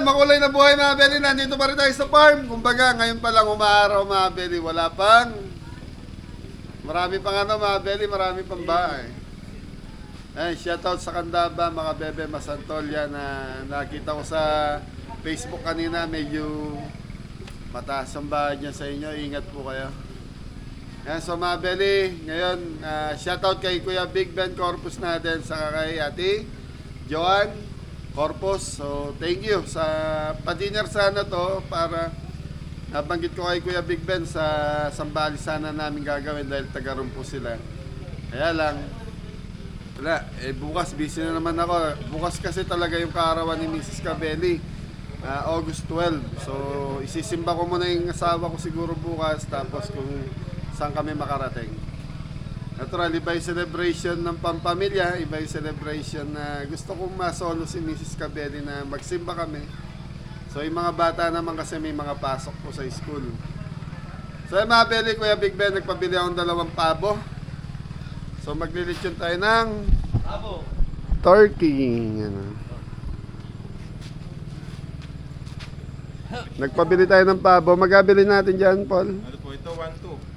makulay na buhay mga Beli. Nandito pa rin tayo sa farm. Kumbaga, ngayon pa lang umaaraw mga Beli. Wala pang... Marami pang ano mga Beli, marami pang bahay. Ayan, shoutout sa Candaba, mga bebe Masantolya na nakita ko sa Facebook kanina. Medyo mataas ang bahay dyan sa inyo. Ingat po kayo. Ayan, so mga Beli, ngayon, shoutout kay Kuya Big Ben Corpus natin sa kay Ate Joan Corpus. So, thank you sa pa-dinner sana to para nabanggit ko kay Kuya Big Ben sa Sambali sana namin gagawin dahil taga-room po sila. Kaya lang, wala. Bukas, busy na naman ako. Bukas kasi talaga yung kaarawan ni Mrs. Cabelli. August 12. So, isisimba ko muna yung asawa ko siguro bukas tapos kung saan kami makarating. Natural, iba yung celebration ng pampamilya, iba yung celebration na gusto kong masolo si Mrs. Cabelli na magsimba kami. So yung mga bata naman kasi may mga pasok po sa school. So yung mga Beli, Kuya Big Ben, nagpabili akong 2 pabo. So maglilitsyon tayo ng pabo. Turkey. Ano. Nagpabili tayo ng pabo. Magabili natin dyan, Paul. Ano po, ito 1-2.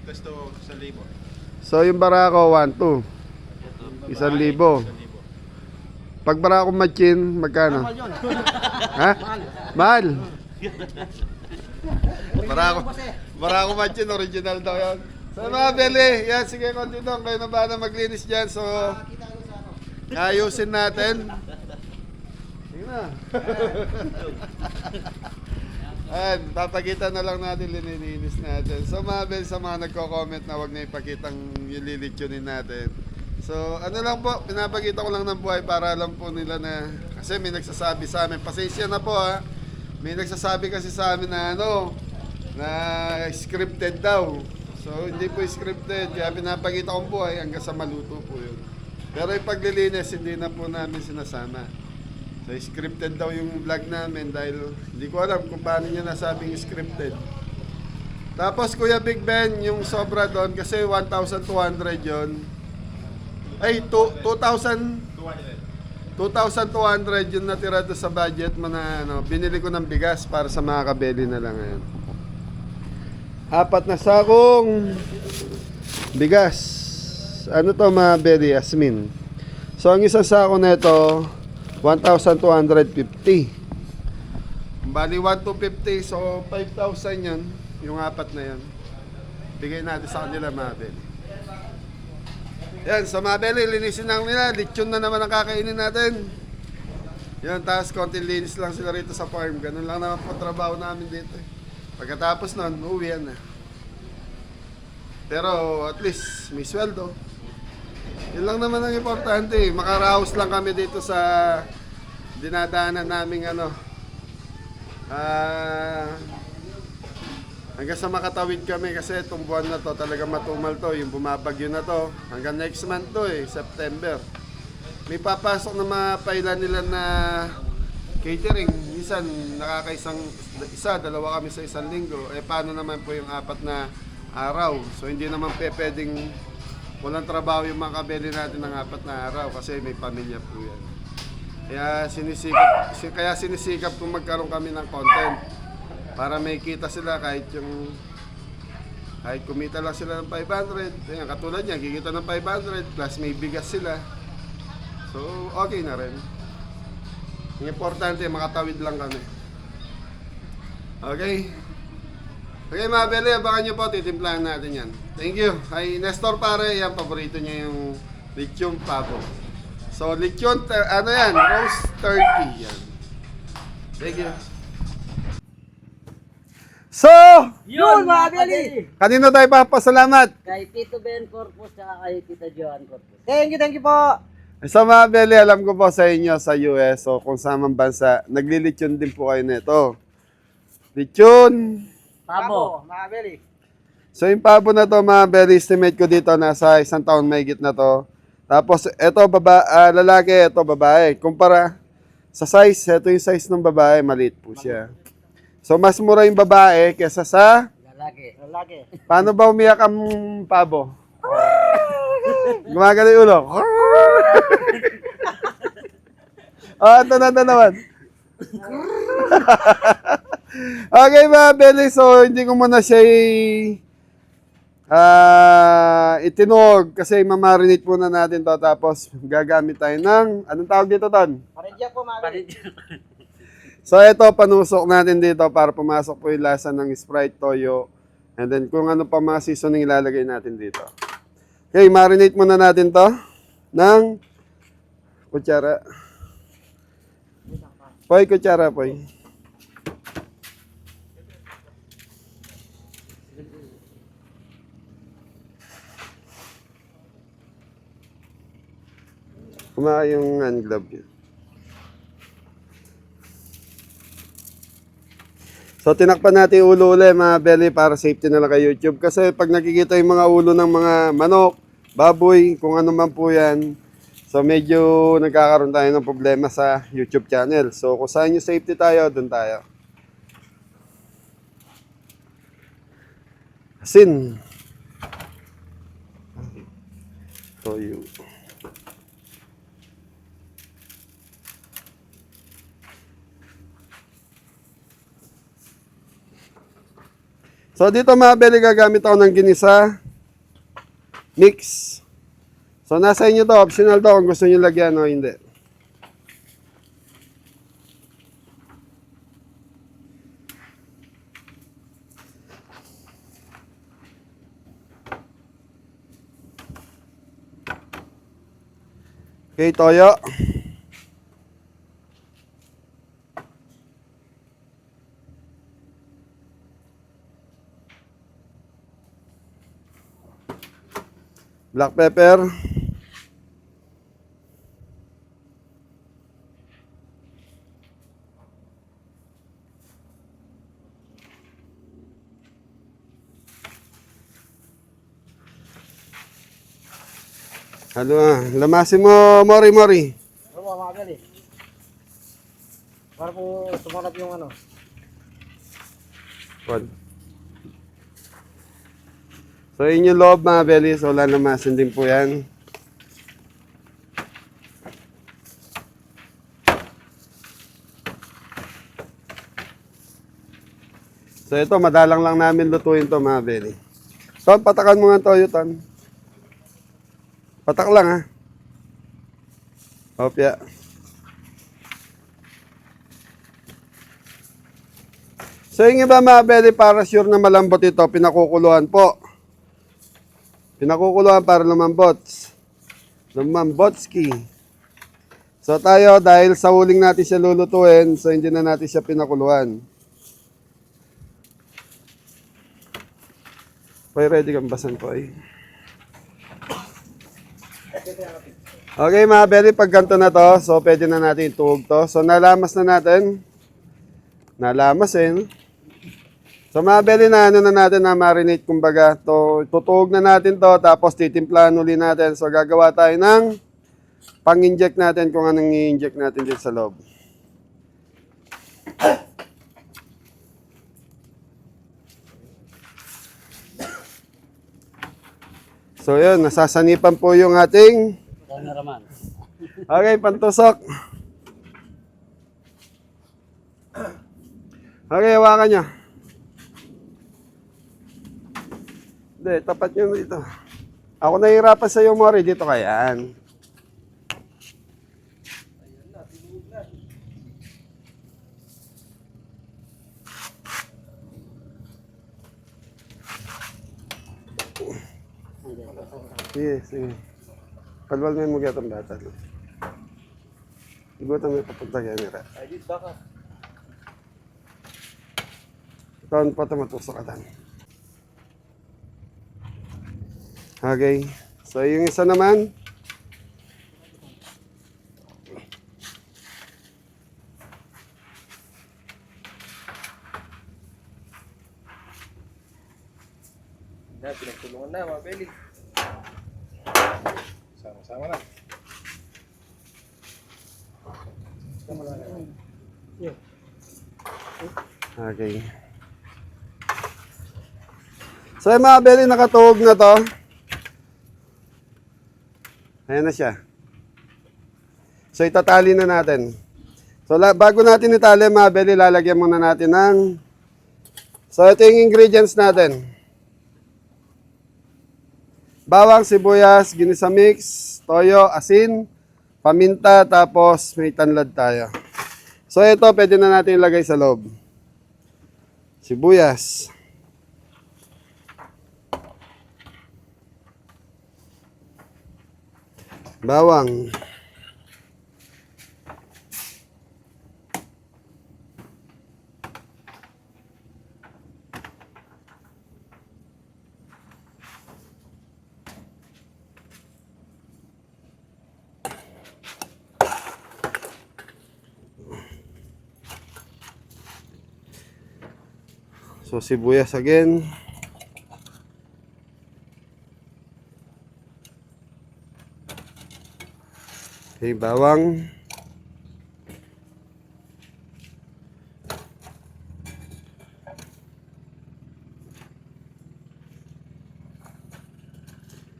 Tapos ito 1,000. So yung barako 1-2. 1,000. Pag barako matchin, magkano? Ha? Mahal. Barako matchin, original daw yan. So mga Beli, yan, sige konti doon. Kayo na ba na maglinis dyan? So, ayusin natin. Sige na. Ayan, papakita na lang natin, linilinis natin. So mga Bel, sa mga nagko-comment na wag na ipakitang yung lilitsyonin natin. So ano lang po, pinapakita ko lang ng buhay para alam po nila na, kasi may nagsasabi sa amin, pasensya na po ha, may nagsasabi kasi sa amin na ano, na scripted daw. So hindi po scripted, kaya pinapakita kong buhay hanggang sa maluto po yun. Pero yung paglilinis, hindi na po namin sinasama. So, scripted daw yung vlog namin dahil hindi ko alam kung paano niya nasabing scripted. Tapos, Kuya Big Ben, yung sobra doon, kasi 1,200 yun. Ay, 2,200 yung natira doon sa budget mo na, ano, binili ko ng bigas para sa mga kabeli na lang ngayon. 4 na sakong bigas. Ano to mga beli? Asmin. So, ang isang sako na ito, 1,250. Bali 1,250, so 5,000 yan. Yung 4 na yan. Bigay natin sa kanila mga Beli. Yan, sa mga Beli, linisin lang nila. Lechon na naman ang kakainin natin. Yan, tapos konti linis lang sila rito sa farm. Ganun lang naman po trabaho namin dito. Pagkatapos nun, uwian na. Pero at least may sweldo. Yun lang naman ang importante. Makaraos lang kami dito sa dinadaanan naming ano. Hanggang sa makatawid kami kasi itong buwan na to talaga matumal to. Yung bumabagyo na to. Hanggang next month to September. May papasok na mga pailan nila na catering. Minsan nakakaisang dalawa kami sa isang linggo. Paano naman po yung 4 na araw? So hindi naman pwedeng walang trabaho yung mga kabeli natin ng 4 na araw kasi may pamilya po yan. Kaya sinisikap kung magkaroon kami ng content para may kita sila kahit kumita lang sila ng 500. Ayan, katulad niya, kikita ng 500 plus may bigas sila. So, okay na rin. Ang importante, makatawid lang kami. Okay? Okay mga Beli, abangan nyo po, titimplahan natin yan. Thank you. Kay Nestor pare, yan, paborito niya yung lechon pabo. So, lechon, ano yan? Roast turkey. Yan. Thank you. So, Yun mga Beli! kanino tayo papasalamat? Kay Tito Ben Corpus at kay Tita Joan Corpus. Thank you po. Sa mga Beli, alam ko po sa inyo sa US o kung saan man bansa, naglilechon din po kayo nito. Lechon. Pabo. Mga Beli. So yung pabo na to mga Beli, estimate ko dito nasa 1 taon mahigit na to. Tapos ito lalaki, ito babae. Kumpara sa size, ito yung size ng babae, maliit po siya. So mas mura yung babae kesa sa... Lalaki. Paano ba umiyak ang pabo? Gumagano yung ulo. Ito naman. Okay mga Belly, so hindi ko muna siya itinog kasi mamarinate muna natin to tapos gagamit tayo ng, anong tawag dito Ton? Paridya po, mga Beli. So ito, panusok natin dito para pumasok po yung lasa ng Sprite, toyo, and then kung ano pa mga seasoning ilalagay natin dito. Okay, marinate muna natin to ng kutsara. Poy, kutsara, poy. Kuma yung hand glove yun. So, tinakpan natin yung ulo ulit, mga Belly, para safety na lang kay YouTube. Kasi pag nakikita yung mga ulo ng mga manok, baboy, kung ano man po yan, so medyo nagkakaroon tayo ng problema sa YouTube channel. So, kung saan yung safety tayo, dun tayo. Asin. Toyo. So dito mga Belly, gagamit ako ng ginisa mix. So nasa inyo to, optional to kung gusto niyo lagyan o hindi. Okay, toyo. Black pepper. Lamasin mo, Mori. Ano po, mga Beli? Para po sumarap yung ano. One. So, yun yung loob mga Belly. So, lalamasin din po yan. So, ito, madalang lang namin lutuin to mga Belly. Ton, patakan mo nga toyo, Ton. Patak lang, ha? Opya. So, yung iba mga Belly, para sure na malambot ito, pinakukuluan po. Pinakukuluan para lumambot. Lumambotski. So tayo, dahil sa huling natin siya lulutuin, so hindi na natin siya pinakuluan. Poy, ready kang basan po eh. Okay mga Belly, pag ganito na to, so pwede na natin ituog to. So nalamas na natin. Nalamas eh. So mga Belly, na ano na natin na marinate, kumbaga, tutuog na natin to, tapos titimplahan uli natin. So gagawa tayo ng pang-inject natin kung anong i-inject natin dito sa loob. So yun, nasasanipan po yung ating, Cameraman. okay, pantusok. Okay, hawakan nyo. Hindi, tapat nyo dito. Ako nahihirapan sa iyo, Mori. Dito kayaan. Sige. Palwal mo gatong bata. Igutan mo papunta kaya nila. Ay, baka. Taon pa ito matusok atan. Okay. So, yung isa naman. Pinagtulungan na mga Belly. Sama-sama na. Okay. So, yung mga Belly, nakatuhog na to. Ayan na siya. So, itatali na natin. So, bago natin itali, mga belly, lalagyan muna natin ng... So, ito yung ingredients natin. Bawang, sibuyas, ginisa mix, toyo, asin, paminta, tapos may tanlad tayo. So, ito, pwede na natin ilagay sa loob. Sibuyas. Bawang. So, sibuyas again. Okay, bawang.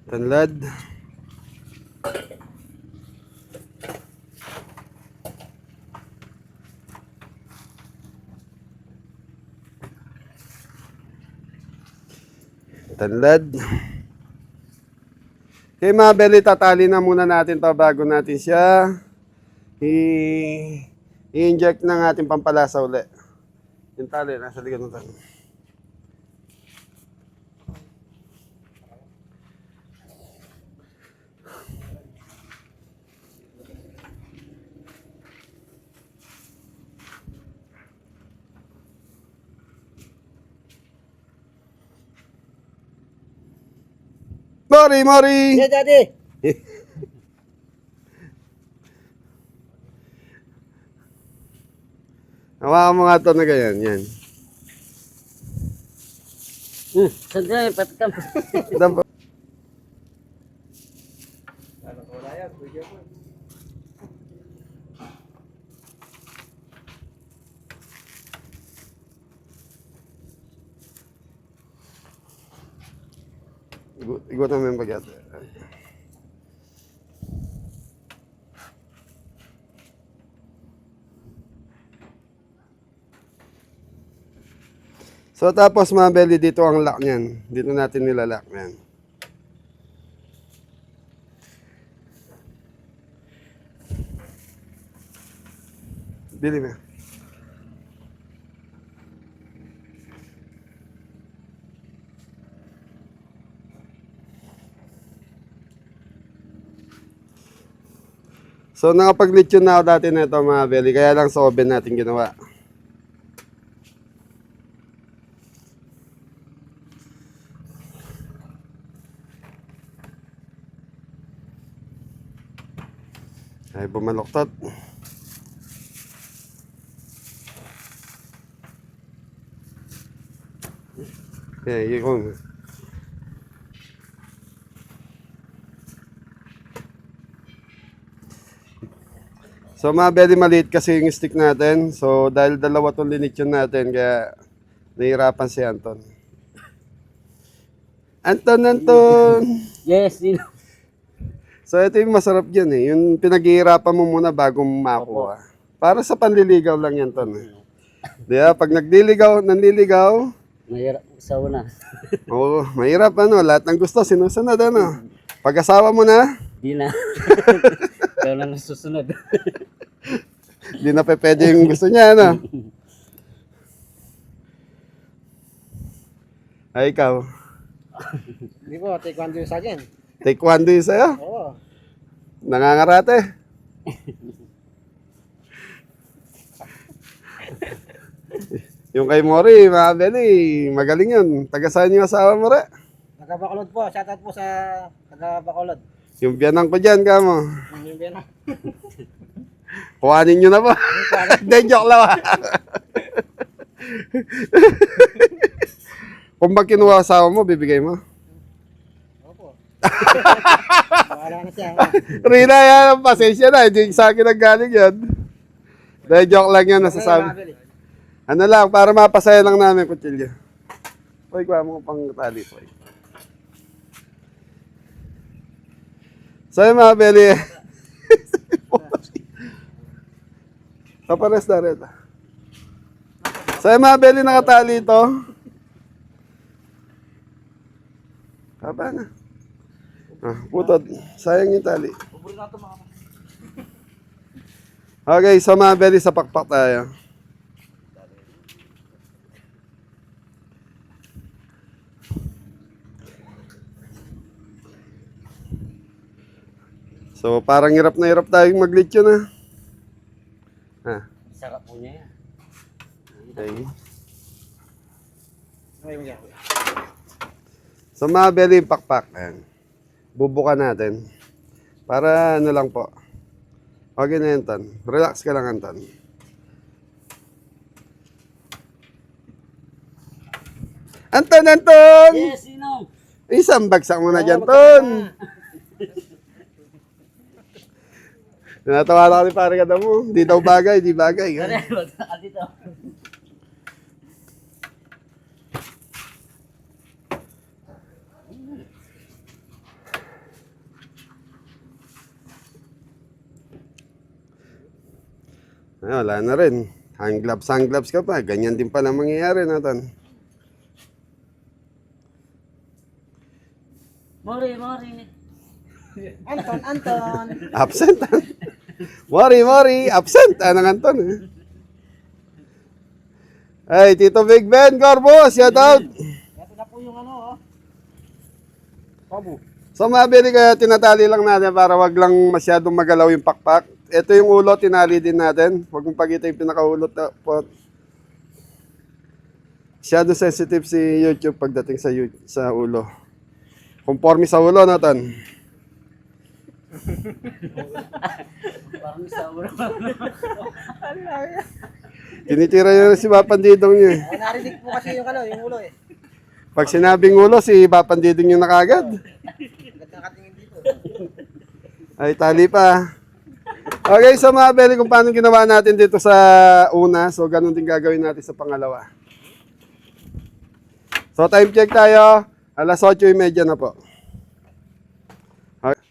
Tanlad. Tanlad. Okay, mga belly, tatali na muna natin to bago natin siya i-inject ng ating pampalasa uli. Yung tali, nasa likod ng tali. Mori, Mori! Yeah, Daddy. Hawakan mo nga ito na ganyan, yan. Sandali, patikam. Dam- Igutan mo yung bagyat. So tapos mga belly, dito ang lock niyan. Dito natin nilalock yan. Bili mo. So nakapag-lechon na ako dati na ito mga belly, kaya lang sa oven natin ginawa. Ay, bumaloktot. Okay, yun. So mga belly, maliit kasi yung stick natin. So dahil dalawa itong linitsyon natin, kaya nahihirapan si Anton. Anton! Yes, sino? So ito yung masarap dyan eh. Yung pinaghihirapan mo muna bago makuha. Para sa panliligaw lang yan, Ton. Di ba? Pag nanliligaw, Mahirap sa una. oo, mahirap ano. Lahat ng gusto, sinusunod ano. Pag asawa mo na, Di na. Ikaw na lang susunod. di na pwede yung gusto niya, ano. Ay, ikaw. Di po, taekwondo yung sa akin. Taekwondo yung sa'yo. Oo. Nangangarate. Yung kay Mori, mga belly, magaling yun. Taga saan yung asawa mo re? Taga Bacolod po. Shoutout po sa taga Bacolod. Yung biyanang ko dyan, kamo. Yung biyana. Kuhanin nyo na po. Hindi, joke lang. Kung ba kinuha asawa mo, bibigay mo? Opo. Wala na siya. Rina, yan, pasensya na. Hindi sa akin ang galing yan. Dahil joke lang yan, nasasabi. Ano lang, para mapasaya lang namin kutsilyo. Uy, kuha mo pang tali po. So yun mga belly. Papares na rin. So yung mga belly nakatali ito. Kaba na. Putod. Sayang yung tali. Okay, so mga belly sa pakpak tayo. So parang hirap na hirap tayong mag-lead yun Sarap po niya yan. Okay. Okay mo yan. So mga belly yung pakpak. Ayan. Bubukan natin. Para ano lang po. Okay na yan, Ton. Relax ka lang, Anton. Anton! Yes, sino? Isang bagsak mo na dyan, Ton. Natawa na kami pare ka mo. Di daw bagay, di bagay. Pare, magsakat dito. Ay, wala na rin. Hand gloves ka pa. Ganyan din pala mangyayari natin. Mori. Anton. Absent. Mori. Absent. Anong Anton? Ay, Tito Big Ben, Corbo, shout out. Ito na po yung ano, Pabu. So mabili kaya tinatali lang natin para wag lang masyadong magalaw yung pakpak. Ito yung ulo, tinali din natin. Huwag mong pakita yung pinakaulot po. Masyado sensitive si YouTube pagdating sa ulo. Conforme sa ulo natin. Parang sa ulo. Tinitira niya si Bapandidong niya. Narinig po kasi yung ulo eh. Pag sinabing ulo, si Bapandidong yung nakagad. Agad nakatingin dito. Ay, tali pa. Okay, so mga beli, kung paano ginawa natin dito sa una, so ganun din gagawin natin sa pangalawa. So time check tayo, 8:30 na po. Okay.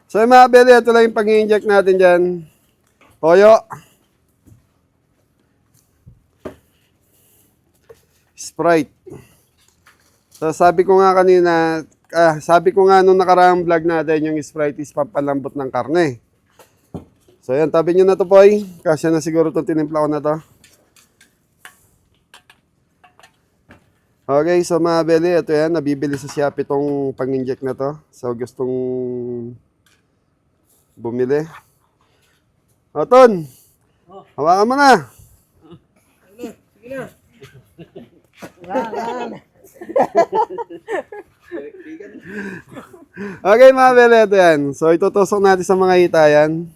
So mga beli, ito lang yung pag-inject natin dyan. Toyo. Sprite. So sabi ko nga kanina, nung nakaraang vlog natin, yung Sprite is pampalambot ng karne. So yan, tabi nyo na to, Poy. Kasi na siguro itong tinimpla ko na to. Okay, so mga beli, ito yan, nabibili sa Shopee itong pang-inject na to. So gustong bumili. O, Ton, hawakan mo na. Sige na. Yan. Okay mga beli, ito yan. So itutusok natin sa mga hitayan.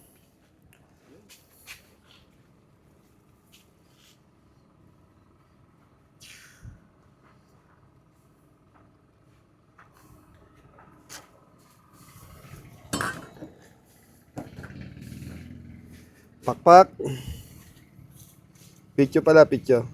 Pakpak. Pityo pala, pityo.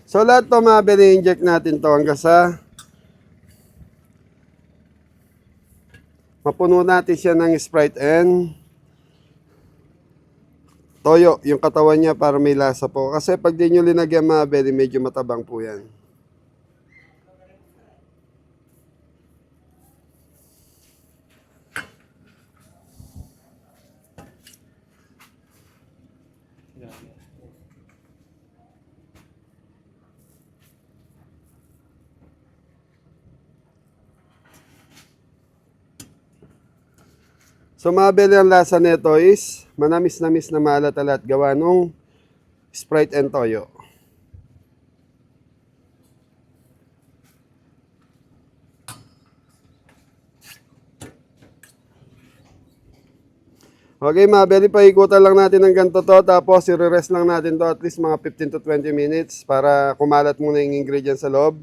So lahat to mga bini-inject natin to hanggang sa mapuno natin siya ng Sprite and toyo, yung katawan niya para may lasa po. Kasi pag di nyo linagyan mga bini, medyo matabang po yan. So mga beli, ang lasa nito is manamis-namis na maalat-alat gawa nung Sprite and toyo. Okay, mga belly, paikutan lang natin ng ganito to, tapos i-rest lang natin to at least mga 15 to 20 minutes para kumalat muna yung ingredients sa loob.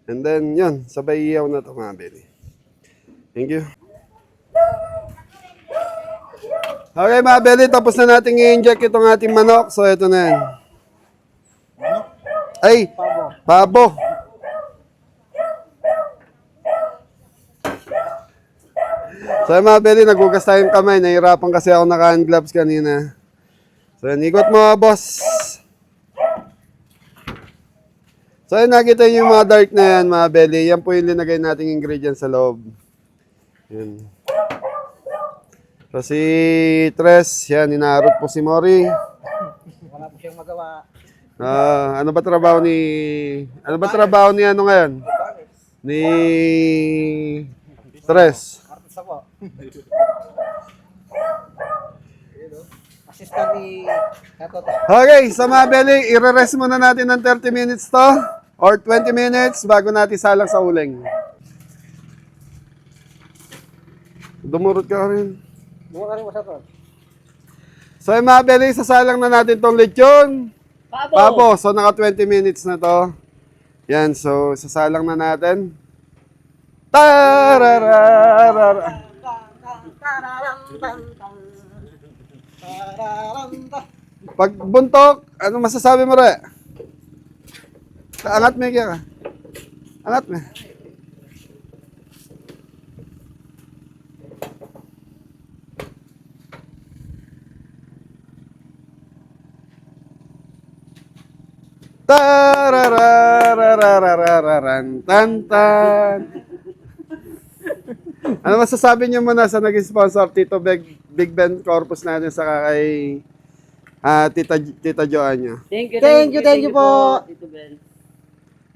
And then, yun, sabay iyaw na to, mga belly. Thank you. Okay, mga belly, tapos na natin i-inject itong ating manok. So, ito na yan. Ay, pabo. So, mga belly, nagugas tayong kamay. Nahirapan kasi ako naka-hand gloves kanina. So, ikot mo, boss. So, yun, nakita nyo yung mga dark na yan, mga belly. Yan po yung linagay nating ingredients sa loob. Yan. So, si Tres, yan, inaarot po si Mori. Wala po siyang magawa. Ano ba trabaho ni ano ngayon? Ni Tres. Artista po. Assistant ni Kato. Okay, sa mga belly, i-rest muna natin ng 30 minutes to or 20 minutes bago natin salang sa uling. Dumurot ka rin. Buka rin mo sa to. So yung mga belly, sasalang na natin tong lechon. Pabo. So naka 20 minutes na to. Yan, so sasalang na natin. Tarararara. Pag buntok, ano masasabi mo, Re? Angat mo ka. Angat mo. Tararararararan tan tan. Ano masasabi niyo muna sa naging sponsor Tito Big Ben Corpus natin sa kay Tita Joan niyo? Thank you po. Tito Ben.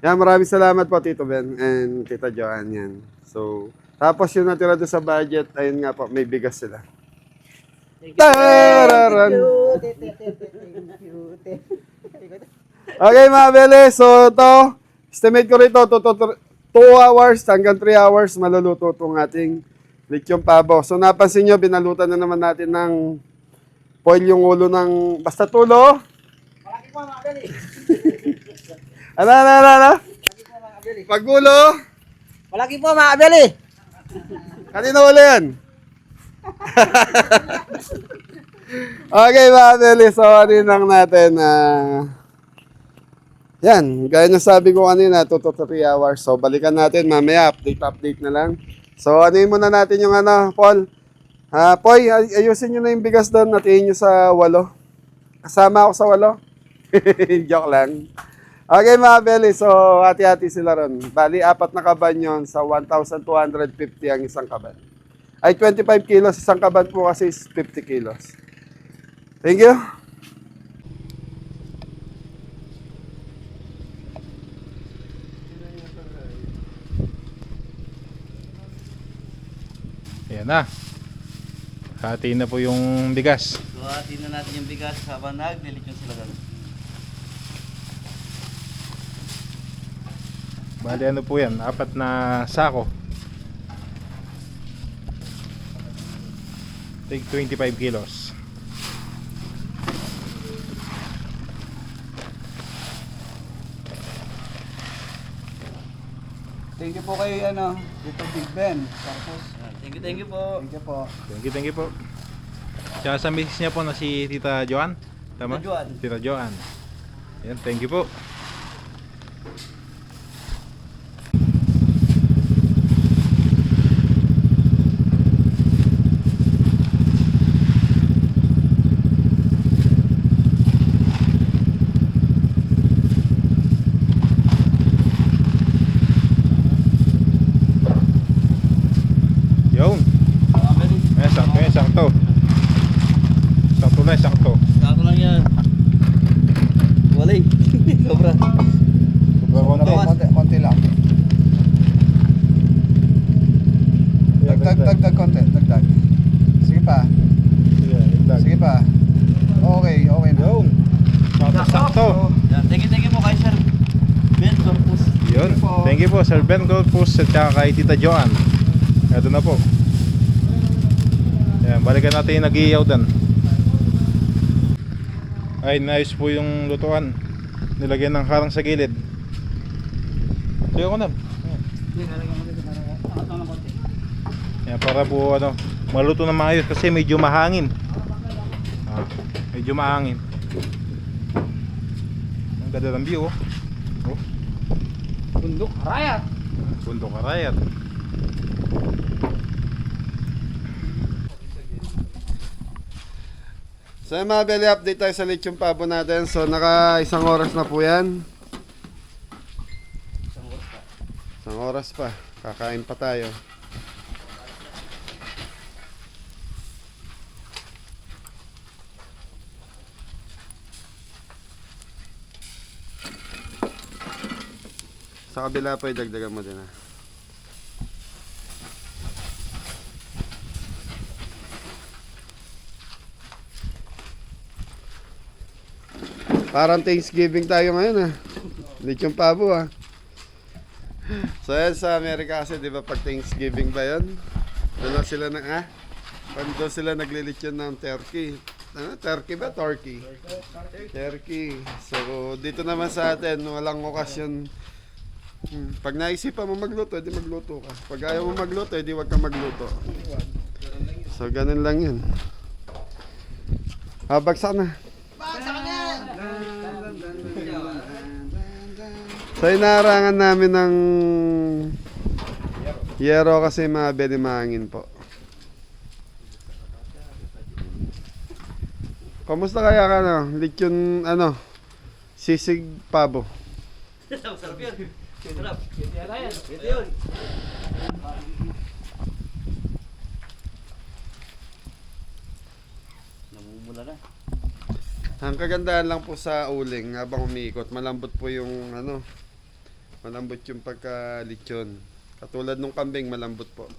Yan, maraming salamat po Tito Ben and Tita Joan yan. So, tapos yung natira doon sa budget, ayun nga po, may bigas sila. Tararan. Okay mga bele, so ito, estimate ko rito, 2 hours hanggang 3 hours maluluto itong ating lechon pabo. So napansin nyo, binalutan na naman natin ng foil yung ulo ng basta tulo. Malaki po mga beli. Ano? Malaki po mga beli. Pagulo. Malaki po mga beli. Kanina ulo yan. Okay mga bele, so ano lang natin, yan, gaya ng sabi ko kanina, 2 to 3 hours. So, balikan natin mamaya, update na lang. So, anuin muna natin yung Paul. Poy, ayusin nyo na yung bigas doon, natiin nyo sa 8. Kasama ako sa 8. Joke lang. Okay mga belly, so hati-hati sila ron. Bali, 4 na kaban yun sa 1,250 ang isang kaban. Ay, 25 kilos, isang kaban po kasi is 50 kilos. Thank you. Ayan na. Hati na po yung bigas. So, atin na natin yung bigas habang naglilitsyon sila doon. Bali ano po yan? 4 na sako. Take 25 kilos. Thank you po kay dito Big Ben. Tapos, Thank you po. thank you po. Thank you po. Tsaka sa misis niya po na si Tita Joan. Tama? Tita Joan. Tita Joan. Ayan, thank you po. Yun. Sakto. Sakto na, sakto. Sako lang yan. Wali. Sobra. Konti lang. Dagdag konti, dagdag. Sige pa. Sige pa. Okay na. Yun. Sakto. Yan. Thank you po kay Sir Ben Corpus. Yun. Thank you po, Sir Ben Goldpus at saka kay Tita Joan. Ito na po. Yan, balikan natin yung nag-iiyaw dan. Ay, nice po yung lutuan. Nilagyan ng harang sa gilid. Sige ko na. Yan, para po ano, maluto na maayos kasi medyo mahangin. Medyo mahangin. Ang ganda ng view, oh. Oh. Bundok Arayat. Bundok Arayat. So yung mga belly, update tayo sa lechong pabo natin. So naka 1 oras na po yan. 1 oras pa. Kakain pa tayo. Sa kabila pa idagdagan mo din, ha. Parang Thanksgiving tayo ngayon, ha. Lechong pabo, ha. So yan sa Amerika kasi, di ba, pag Thanksgiving ba yun? Doon lang sila doon sila naglilitsyon ng turkey. Ano? Turkey ba? Turkey. Turkey. So dito naman sa atin, walang okasyon. Pag naisipan mo magluto, edi magluto ka. Pag ayaw mo magluto, edi wag ka magluto. So ganun lang yun. Bagsak na. So inaharangan namin ng yero kasi mga bedi mahangin po. Kamusta kaya ka lechon sisig pabo? Sarap yun. Sarap. Ito yun. Namumula na. Ang kagandahan lang po sa uling habang umiikot, malambot po yung malambot yung pagka-lechon. Katulad nung kambing, malambot po.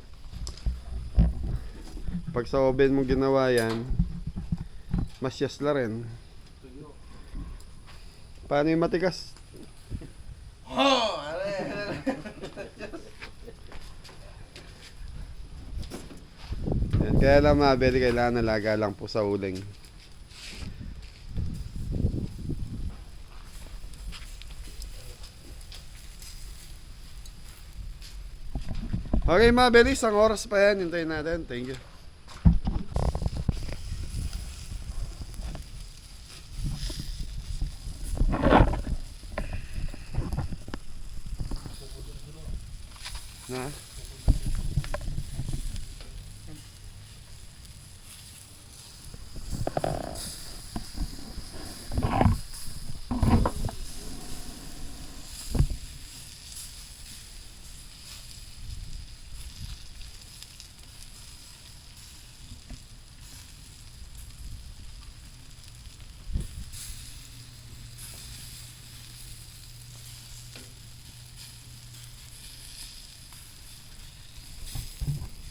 Pag sa oven mo ginawa yan, masyas la rin. Paano yung matigas? Yan, kaya lang mga bedi, kailangan nalaga lang po sa uling. Okay mga bedi, 1 oras pa yan. Hintayin natin. Thank you. Na?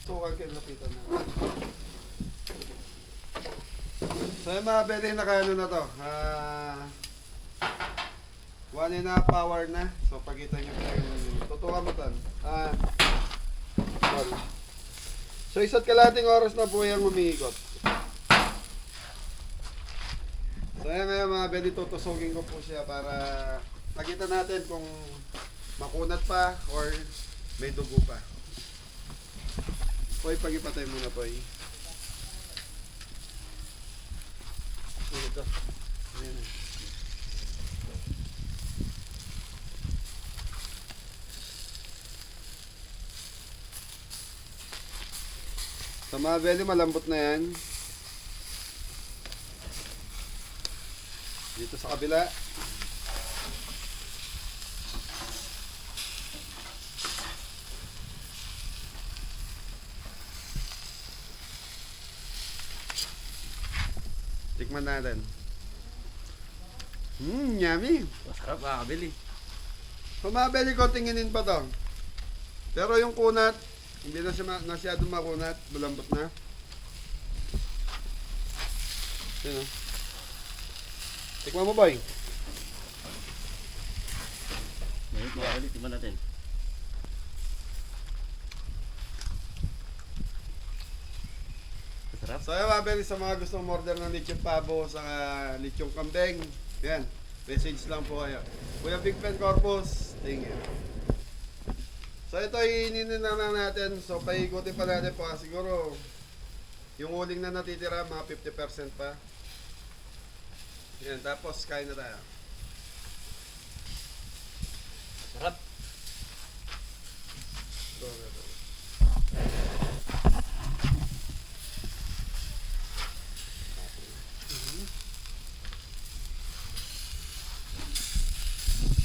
Tukal kayo lapitan na. So yung mga bedi, nakaano na to. 1.5 hour na. So pagkita nyo po yung tutukan mo tan. So isa't kalating oras na po yung umiikot. So yan ngayon mga bedi, tutusugin ko po siya para makita natin kung makunat pa or may dugo pa. Poy, pag-ipatay muna, Poy. Ito. Ayan. Sa mga belly, malambot na yan. Dito sa kabila. Tikman natin. Yummy. Masarap makakabili. Kung mabili ko, tinginin pa to. Pero yung kunat, hindi na siya masyadong makunat. Malambot na. Yan o. Tikman mo, boy. Ngayon makakabili. Tingnan natin. Masarap. So yan mga belly, sa mga gustong order ng lechong pabo sa lechong kambing, yan, message lang po kayo. Kuya Big Pen Corpus, thank you. So ito iinin na natin, so paikutin pa natin po, siguro yung uling na natitira, mga 50% pa. Yan, tapos kain na tayo. Sarap.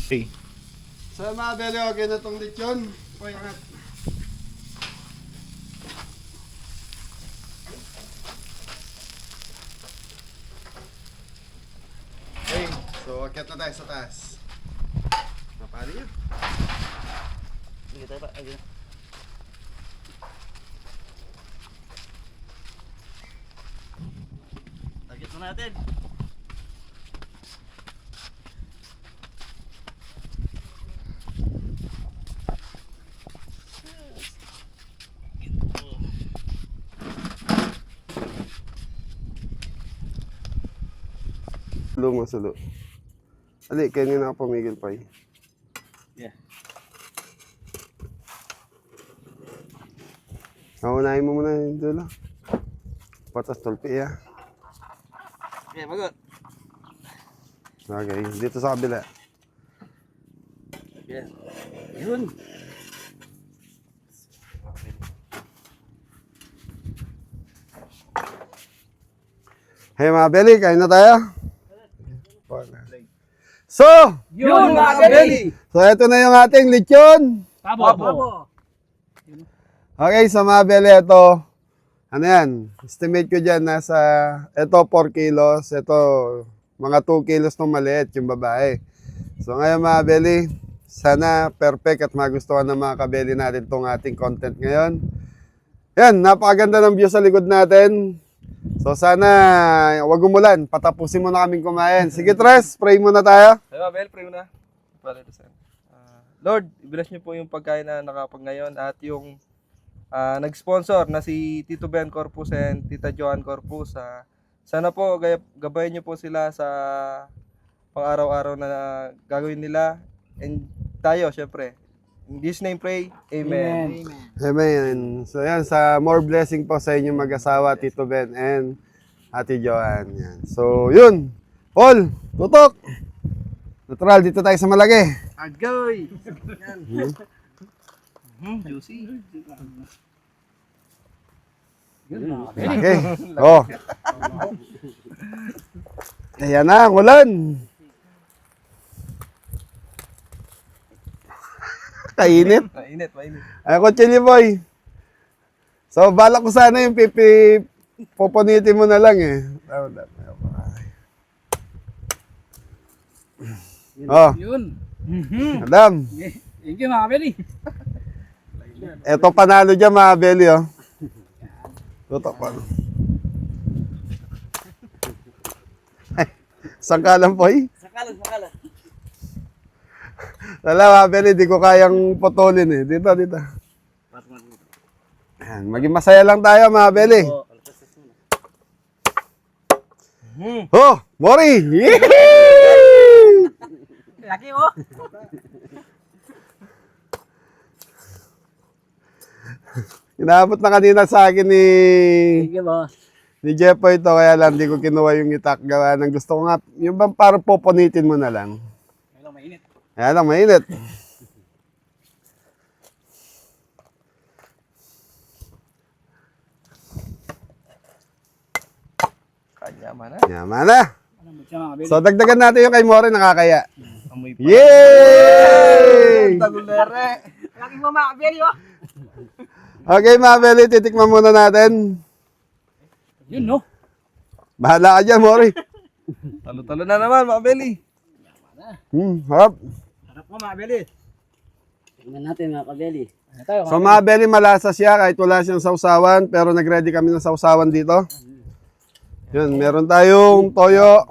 Okay. So mga belly, okay na itong lechon. Okay, angat. Okay, so akyat na tayo sa taas. Napali yun. Sige tayo pa. Ayun. Target na natin. Sulo mo, sulo. Ali, kaya na ako pumigil pa eh. Yeah. Naunahin mo muna yung dulo. Patas tulpi ya. Okay, magot. Okay, dito sa kabila. Yeah. Yun. Hey mga belly, kain na tayo. So, Yun, mga belly! so ito na yung ating lechon. Pabo! Okay, sa mga belly, ito, ano yan, estimate ko dyan, nasa, ito 4 kilos, ito, mga 2 kilos ng maliit, yung babae. So ngayon mga belly, sana perfect at magustuhan ng mga kabeli natin itong ating content ngayon. Yan, napakaganda ng view sa likod natin. So sana, wag umulan, patapusin mo na kaming kumain. Sige Tres, pray muna tayo. Hey, Mabel, pray mo na. Lord, i-bless niyo po yung pagkain na nakapag ngayon at yung nag-sponsor na si Tito Ben Corpus and Tita Joan Corpus. Sana po gabayan niyo po sila sa pang-araw-araw na gagawin nila. And tayo, syempre. In this name pray, Amen. Amen. So yan, sa more blessing po sa inyong mag-asawa, Tito Ben and Ate Joanne. Yan. So yun, Paul, tutok! Natural, dito tayo sa Malaki. Agoy! Juicy. Okay. Oh. Ayan na, ang ulan. Kainit. Mainit. Ay ko, Chili Boy. So, balak ko sana yung poponitin mo na lang eh. Oh, Yun. Adam. Thank you, mga belly. Eto panalo dyan mga belly oh. Tutok pa. Sangkalan po eh. Sakalan. Wala mga belly, di ko kayang potolin eh. Dito. Ayan, maging masaya lang tayo mga belly. Oh, Mori! Yee! Laki oh. Inaabot na kanina sa akin Thank you, boss. ni Jefo ito, kaya lang di ko kinuha yung itak. Gawa ng gusto ko nga, yung bang parang poponitin mo na lang. Kailang mainit. Kaya lang, mainit. Yaman na. Yaman na. Ano mo siya, mga belly? So, dagdagan natin yung kay Mori, nakakaya. Amoy pa. Yay! Tagulere. Laki mo, mga belly oh. Okay, mga belly, titikman muna natin. Yun, no? Bahala ka dyan, Mori. Talo-talo na naman, Mabeli. Harap. Harap mo, mga belly. Tingnan natin mga kabeli. Ano tayo, So, mga belly, malasa siya kahit wala siyang sausawan, pero nag-ready kami ng sausawan dito. Yun, meron tayong toyo.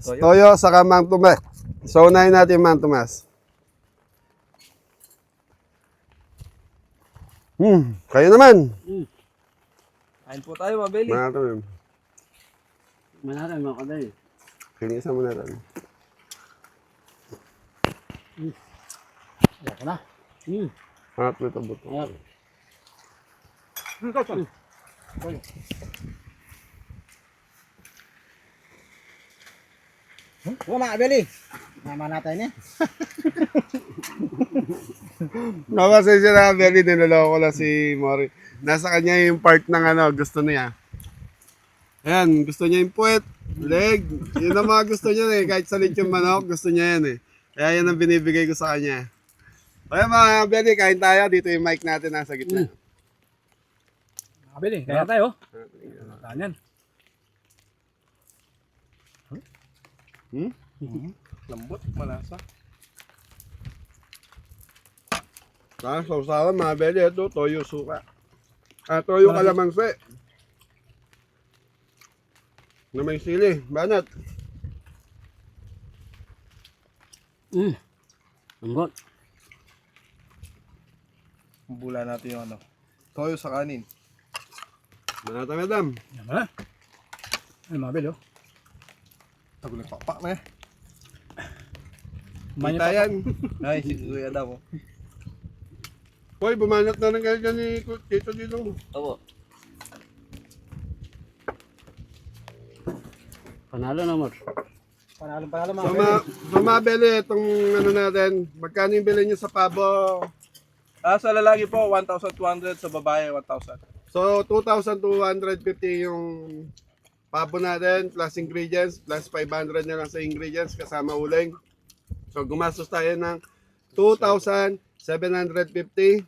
Toyo, saka Mang Tomas. So, unahin natin yung Mang Tomas. Kayo naman. Kain po tayo mga belly. Manatong. Tikman natin mga kabeli. Kinisan mo na rin. Yan ko na. Hangat mo ito buto. Ayan. Huwag mga kabeli. Mama natin eh. Napasensya na Belly, niloloko ko lang si Mori. Nasa kanya yung part ng gusto niya. Ayan, gusto niya yung puwet, leg. Yun ang mga gusto niya eh. Kahit salit yung manok, gusto niya yan eh. Kaya yan ang binibigay ko sa kanya. Kaya mga Belly, kain tayo. Dito yung mic natin nasa gitna. Mga kabeli, kaya tayo. Ganyan. Lambot, malasa. Tapos sausawan mga Belly, ito toyo suka. Toyo kalamansi. Na may sili, banat. Lambot. Bula natin yung toyo sa kanin. Banata madam. Yan mo na. Ay mga kabeli oh. Tago nagpapak na eh. Kita yan. Ay, si Kuya daw. Hoy, bumanat na rin kayo dyan ni Tito Dino. Opo. Panalo na, Mor. Panalo mga So, kabeli. mga Belly, itong natin, magkano yung bilhin nyo sa pabo? Sa lalaki po, 1,200. Sa babae, 1,000. So, 2,250 yung pabo natin, plus ingredients, plus 500 na lang sa ingredients, kasama uling. So, gumastos tayo ng 2,750.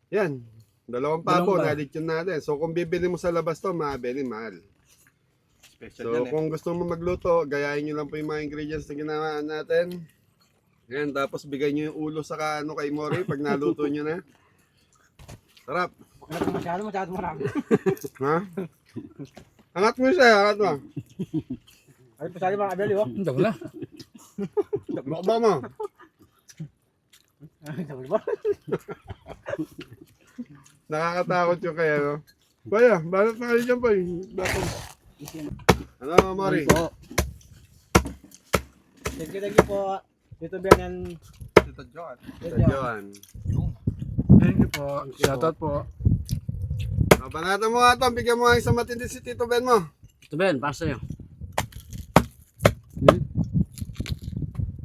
Yan. Dalawang pabo, Dalawang ba? nalit yun natin. So, kung bibili mo sa labas to, Belly, mahal. Special So, yan eh. kung gusto mo magluto, gayahin nyo lang po yung mga ingredients na ginawa natin. Yan, tapos bigay nyo yung ulo sa kay Mori pag naluto nyo na. Sarap. Masyado marami. Ha? Angat mo siya, angat mo. Ay, pasali mga kabeli oh. Hindi ko na. Bakba mo. Hindi ba? Nakakatakot yung kaya, no? Kuya, banat na kayo dyan po. Ano, Mori? Thank you po. Dito Bianan. Tito John. Johan. Thank you po. Shoutout po. Banatan mo nga ito, bigyan mo nga isang matindi si Tito Ben mo. Ito Ben, para sa'yo.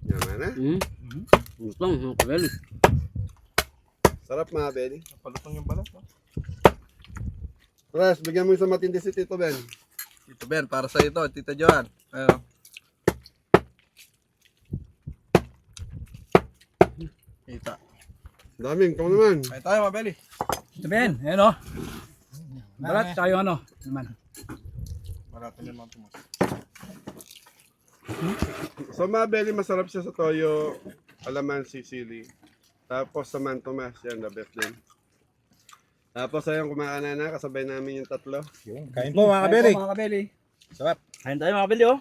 Yan na. Gusto mga kabeli. Sarap mga Belly. Napalutong yung balat. No? Res, bigyan mo isang matindi si Tito Ben. Tito Ben, para sa ito, Tita Joan. Ayun. Kita. Daming, ikaw naman. Kain tayo mga belly. Ito Ben, ayan oh. Balat tayo ano. Naman. Marami naman tumas. So mga Belly, masarap siya sa toyo, kalamansi, sili. Tapos sa mantomas, yan, the best din. Tapos ayun, kumakain na, kasabay namin yung tatlo. Kain po mga kabeli. Mga kabeli. Sarap. Kain tayo mga kabeli, oh.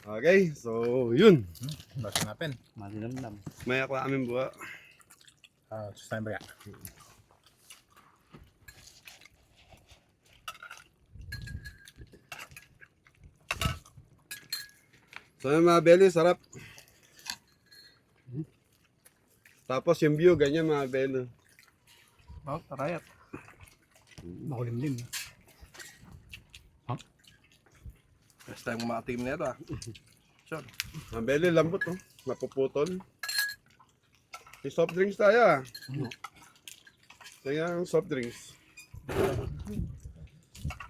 Okay, so yun. Basta natin. Malinamnam. May ako aming buha. Sustahin ba yan? So yun mga Belly, sarap. Tapos yung view, ganyan mga Belly. Oh, tarayat. Makulimlim. Best time kumatim na ito ah. Sure. Mga Belly, lambot oh. Mapuputol. May soft drinks tayo ah. Kaya ang soft drinks.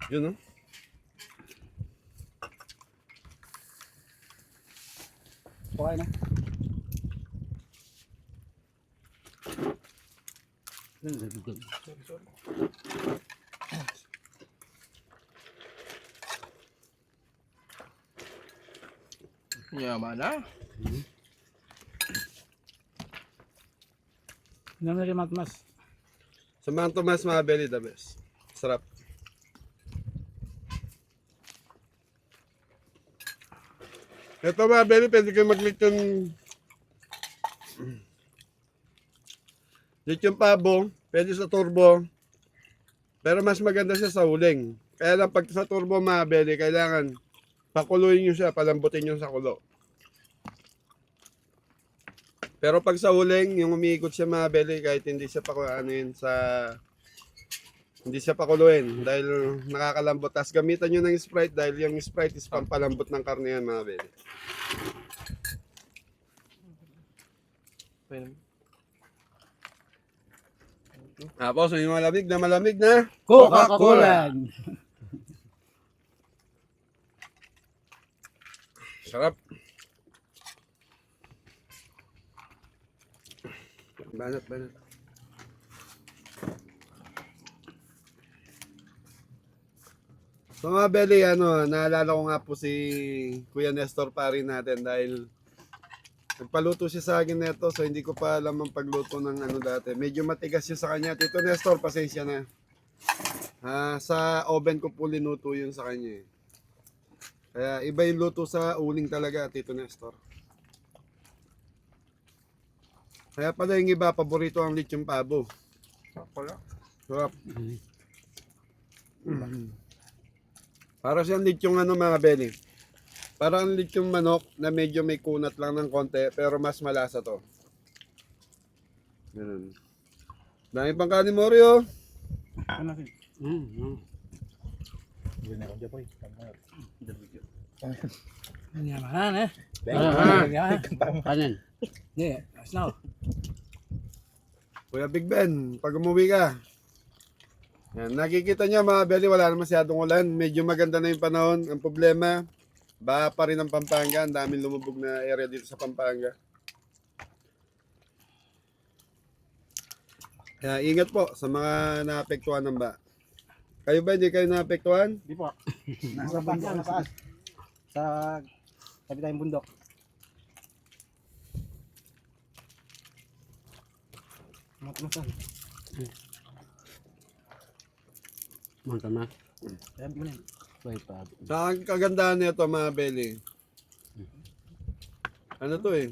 Yun oh. Okay na. Yaman na. Ano na rin matmas. Sa mga Tomas mga Belly, the best. Sarap. Ito mga Belly, pwede kayo mag-lechon. Lechon pabo, pwede sa turbo. Pero mas maganda siya sa huling. Kaya lang pag sa turbo mga belly, kailangan pakuluin nyo siya, palambutin nyo sa kulo. Pero pag sa huling, yung umiikot siya mga belly, kahit hindi siya hindi siya pakuluin dahil nakakalambot. Tapos gamitan nyo ng Sprite dahil yung Sprite is pampalambot ng karne yan mga belly. Tapos yung malamig na. Coca-Cola. Sarap. Banat. So mga belly, naalala ko nga po si Kuya Nestor pare natin dahil nagpaluto siya sa akin neto, so hindi ko pa alam ang pagluto ng dati. Medyo matigas siya sa kanya. Tito Nestor, pasensya na. Sa oven ko po linuto yun sa kanya. Kaya iba yung luto sa uling talaga, Tito Nestor. Kaya pala yung iba, paborito ang lechon pabo. Sarap. Para siyang lechong mga belly. Parang lechong manok na medyo may kunat lang ng konti, pero mas malasa to. Ganun. Dami pang kanin mo rin, oh. Yaman eh. Kanin. Hindi, ayos na. Kuya Big Ben, pag umuwi ka. Yan, nakikita niya mga belly, wala na masyadong ulan. Medyo maganda na yung panahon. Ang problema, baha pa rin ang Pampanga. Ang daming lumubog na area dito sa Pampanga. Kaya ingat po sa mga naapektuhan ng baha. Kayo ba, hindi kayo naapektuhan? Hindi po. Nasa banda, nasa sa tabi tayong bundok. Matamusan. Mantap na. Ayan mo na yun. Wait pa. Sa kagandahan nito mga belly. Ano to eh?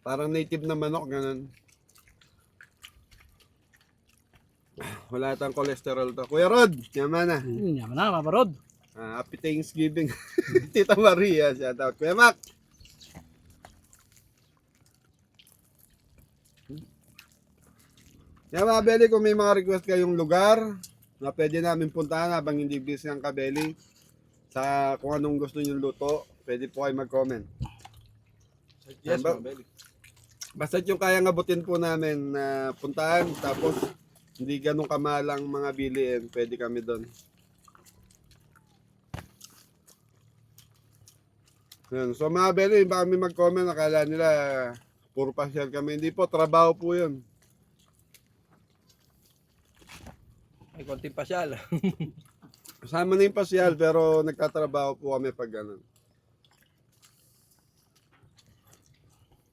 Parang native na manok, ganun. Wala tang cholesterol to. Kuya Rod, yaman na. Yaman na, maparod. Happy Thanksgiving. Tita Maria, shout out. Kuya Mac. Yan mga belly, kung may mga request kayong lugar na pwede namin puntahan habang hindi busy ang kabeli sa kung anong gusto nyo luto, pwede po kayo mag-comment. Yes, Ba- mga belly. Basta yung kayang abutin po namin na puntahan, tapos hindi ganun kamalang mga biliin, pwede kami doon. Yun. So mga belly, baka kami mag-comment, akala nila puro pasyal kami. Hindi po, trabaho po yun. May konting pasyal. Kasama na yung pasyal, pero nagtatrabaho po kami pag ganun.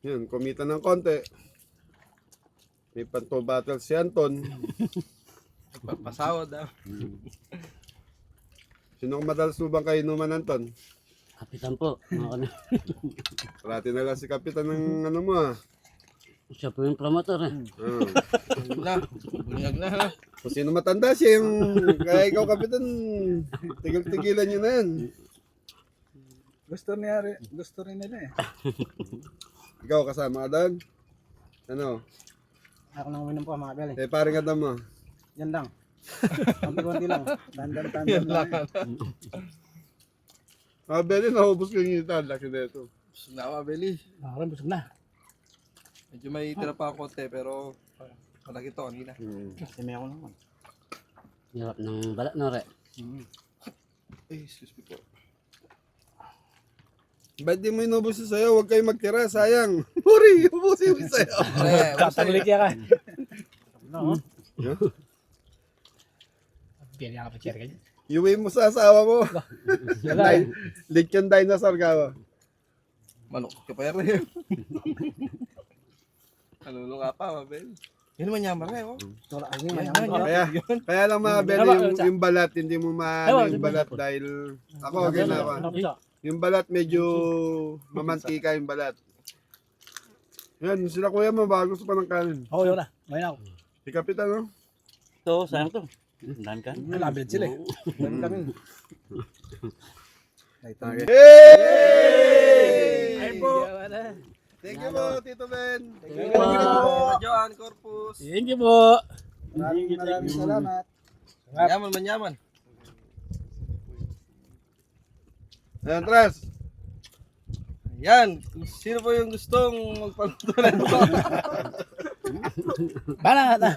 Yun, kumita ng konti. May panto battle si Anton. Pasawad ah. Sinong madalas mo bang kainuman, Anton? Kapitan po. Mga kanin. Parati na lang si kapitan ng ano mo ah. Siya po yung promotor eh. Oo. Bunyag na ha. Kung sino matanda siya yung, kaya ikaw kapitan, tigil-tigilan nyo na yan. Gusto rin nila eh. Ikaw kasama ka doon? Ano? Ako nang uminom po mga bel eh. Paring Adam mo. Yan lang. Konti-konti lang. Tandan lang. Beli, naubos ko yung ita. Laki na ito. Busog na mga belly. Parang busog na. Medyo may tira pa ako konti pero malaki to kanina. Kasi may ako naman. Hirap ng balat na re. Excuse me po. Ba't di mo inubos yung sayo? Huwag kayo magtira, sayang. Huri, ubusin mo yung sayo. Tataglit ka. No. Pili ka pa chair ka. Iuwi mo sa asawa mo. Lechon dinosaur ka ba? Manok ka pa rin. Kalulong ka pa mga belly. Yan naman yaman na oh. Wala kasi Kaya lang mga beli, yung balat, hindi mo maano yung balat dahil ako, ginawa. Yung balat medyo mamantika yung balat. Yan, sila kuya mo, bago sa panang kanin. Oo, yun na. May na ako. Si Kapitan, no? Ito, sayang to. Dami ka? Malapit sila eh. Dami kami. Hey! Thank you po, Tito Ben. Thank you po, Tita Joan Corpus. Thank you po. Maraming salamat. Manyaman, manyaman. Ayan, Tres. Yan, sino po yung gustong magpaluto na ito? Bala na.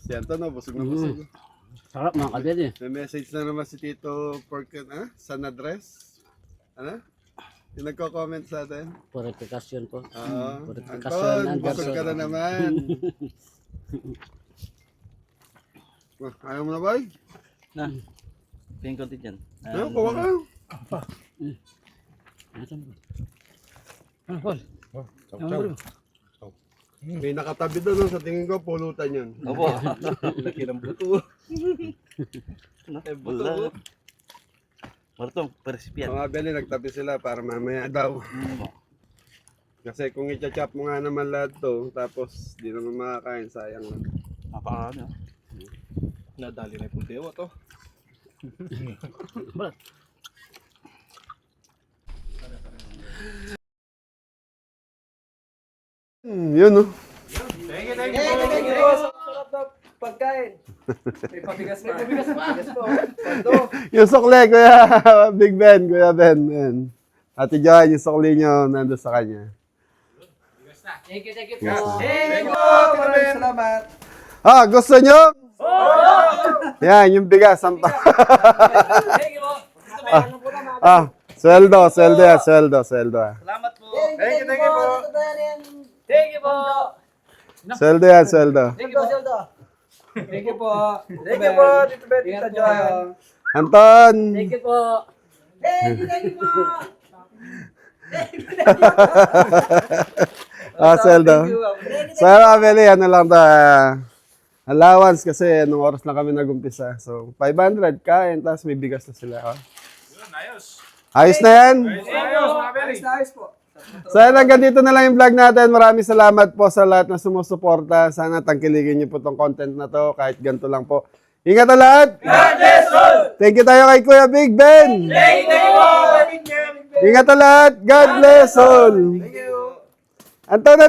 Si Anton, busog na busog. Sarap mga kabeli. May message na naman si Tito Pork, San Andres. Ano? Yung nagko-comment sa atin. Purification po. Oo. Purification Anton, busog ka na naman. Ayaw mo na, boy? Na. Ping konti dyan. Ayaw, kuha ka. Ano, Paul? May nakatabi doon, sa tingin ko, pulutan yun. Opo. Laki ng buto. Buto. Martong, persipian. Mga beli, nagtabi sila para mamaya daw. Kasi kung i-chop mo nga naman lahat to, tapos di naman makakain, sayang lang. Napakaano. Nadali na yung dewa to. Yun, no? Thank you po sa sarap na pagkain. May pabigas pa. May pabigas po. Pando. Yung sukli, Kuya Big Ben, Kuya Ben. Yan. Ate Joan, yung sukli nyo, nandun sa kanya. Thank you po. Thank you po. Maraming salamat. Ah, gusto nyo? Yan, yung bigas. Thank you po. Sweldo yan, sweldo. Salamat po. Thank you po. Thank you po. Sweldo yan, sweldo. Thank you po. Thank you po. Thank you po, Tito Ben, Tita Joan. Anton! Thank you po. Sweldo. So, Abeli, ano lang to, allowance kasi anong oras lang kami nagumpisa. So, 500 kain, tapos may bigas na sila. Oh. Ayos na yan? Ayos po. So, hanggang dito na lang yung vlog natin. Maraming salamat po sa lahat na sumusuporta. Sana tangkiligin niyo po tong content na to, kahit ganito lang po. Ingat na lahat! God bless all! Thank you tayo kay Kuya Big Ben! Thank you po. Ingat na lahat! God bless all! Thank you. Anton!